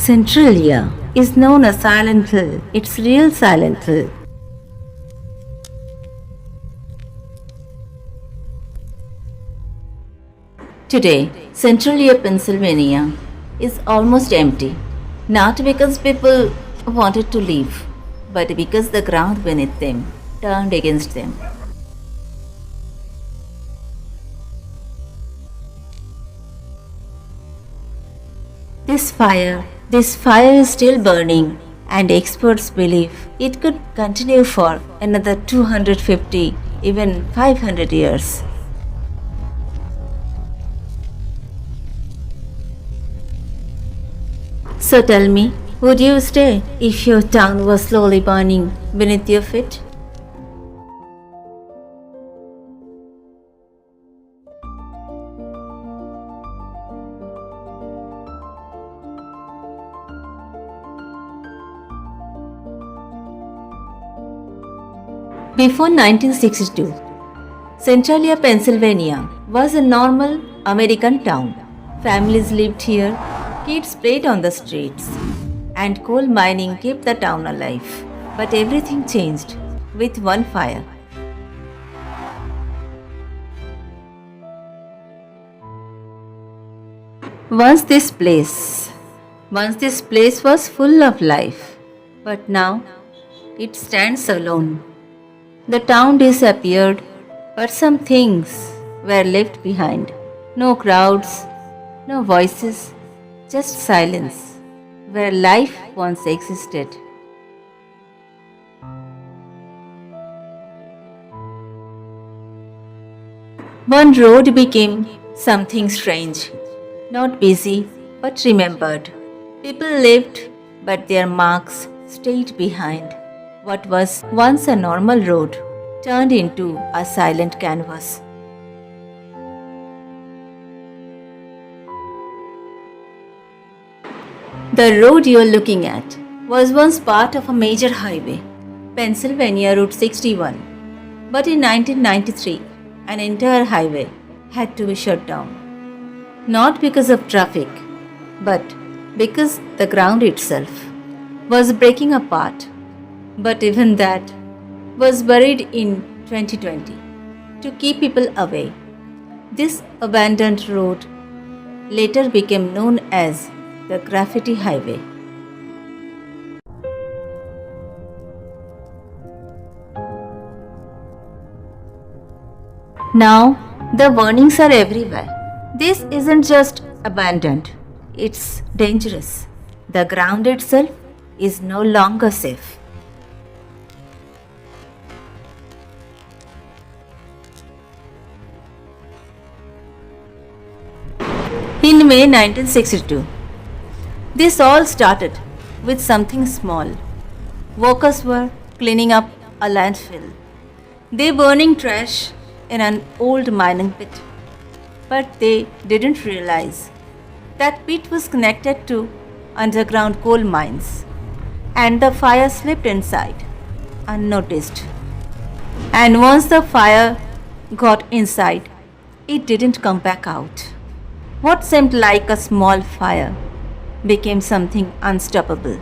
Centralia is known as Silent Hill. It's real Silent Hill. Today, Centralia, Pennsylvania is almost empty. Not because people wanted to leave, but because the ground beneath them turned against them. This fire is still burning, and experts believe it could continue for another 250, even 500 years. So tell me, would you stay if your town was slowly burning beneath your feet? Before 1962, Centralia, Pennsylvania was a normal American town. Families lived here, kids played on the streets, and coal mining kept the town alive. But everything changed with one fire. Once this place, Once this place was full of life, but now it stands alone. The town disappeared, but some things were left behind. No crowds, no voices, just silence, where life once existed. One road became something strange, not busy, but remembered. People lived, but their marks stayed behind. What was once a normal road turned into a silent canvas. The road you are looking at was once part of a major highway, Pennsylvania Route 61. But in 1993, an entire highway had to be shut down. Not because of traffic, but because the ground itself was breaking apart. But even that was buried in 2020 to keep people away. This abandoned road later became known as the Graffiti Highway. Now, the warnings are everywhere. This isn't just abandoned, it's dangerous. The ground itself is no longer safe. In May 1962, this all started with something small. Workers were cleaning up a landfill. They burning trash in an old mining pit. But they didn't realize that pit was connected to underground coal mines, and the fire slipped inside unnoticed. And once the fire got inside, it didn't come back out. What seemed like a small fire became something unstoppable.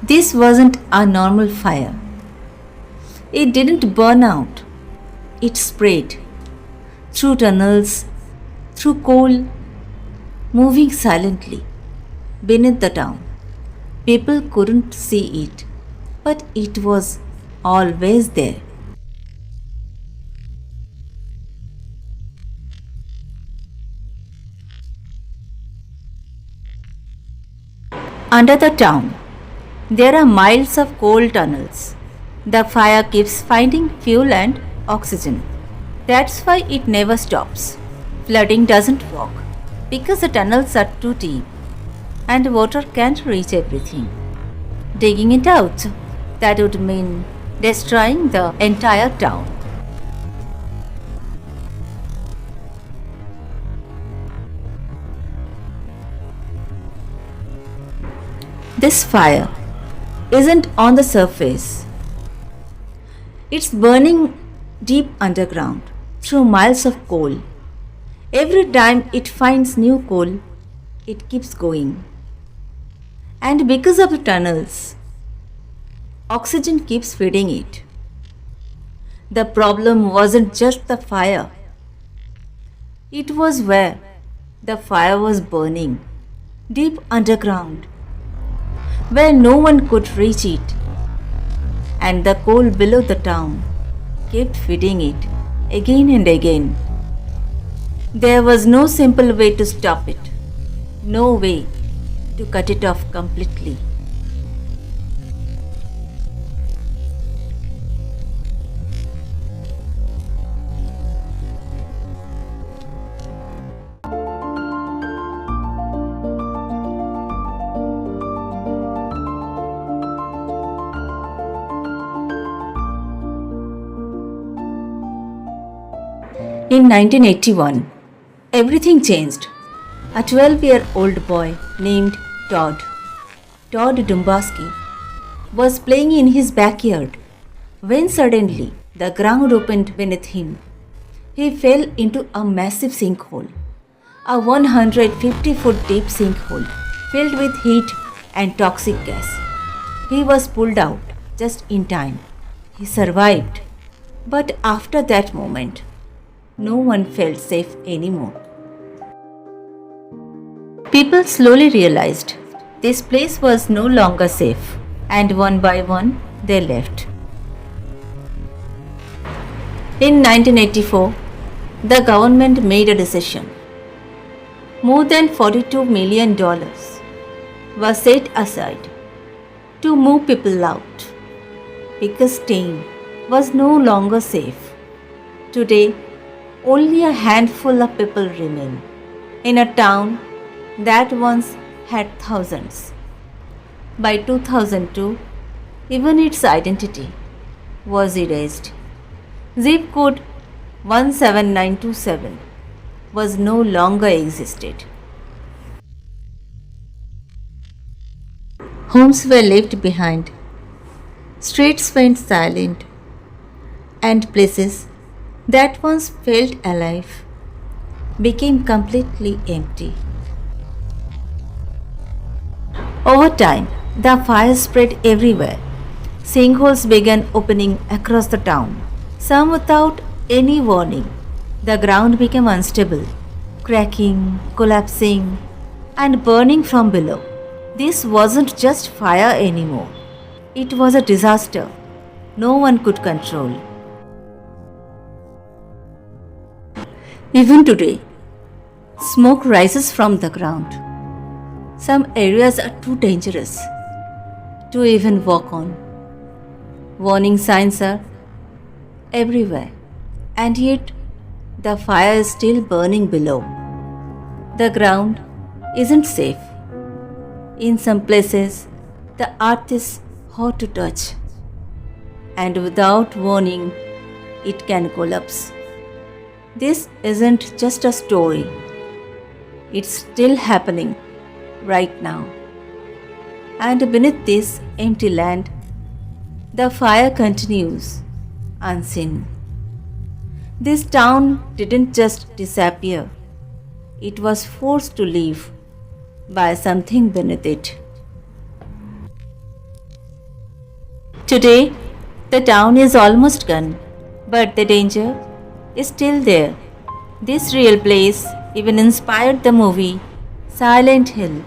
This wasn't a normal fire. It didn't burn out. It spread through tunnels, through coal, moving silently beneath the town. People couldn't see it, but it was always there. Under the town, there are miles of coal tunnels. The fire keeps finding fuel and oxygen. That's why it never stops. Flooding doesn't work because the tunnels are too deep and water can't reach everything. Digging it out, that would mean destroying the entire town. This fire isn't on the surface. It's burning deep underground through miles of coal. Every time it finds new coal, it keeps going. And because of the tunnels, oxygen keeps feeding it. The problem wasn't just the fire, it was where the fire was burning, deep underground, where no one could reach it, and the coal below the town kept feeding it again and again. There was no simple way to stop it, no way to cut it off completely. In 1981, everything changed. A 12-year-old boy named Todd Dumbaski, was playing in his backyard when suddenly the ground opened beneath him. He fell into a massive sinkhole, a 150-foot deep sinkhole filled with heat and toxic gas. He was pulled out just in time. He survived. But after that moment, no one felt safe anymore. People slowly realized this place was no longer safe, and one by one they left. In 1984, the government made a decision. More than $42 million was set aside to move people out because staying was no longer safe. Today, only a handful of people remain in a town that once had thousands. By 2002, even its identity was erased. Zip code 17927 was no longer existed. Homes were left behind, streets went silent, and places that once felt alive became completely empty. Over time, the fire spread everywhere. Sinkholes began opening across the town, some without any warning. The ground became unstable, cracking, collapsing, and burning from below. This wasn't just fire anymore. It was a disaster no one could control. Even today, smoke rises from the ground. Some areas are too dangerous to even walk on. Warning signs are everywhere, and yet the fire is still burning below. The ground isn't safe. In some places, the earth is hot to touch, and without warning, it can collapse. This isn't just a story, it's still happening right now. And beneath this empty land, the fire continues unseen. This town didn't just disappear, it was forced to leave by something beneath it. Today, the town is almost gone, but the danger is still there. This real place even inspired the movie Silent Hill.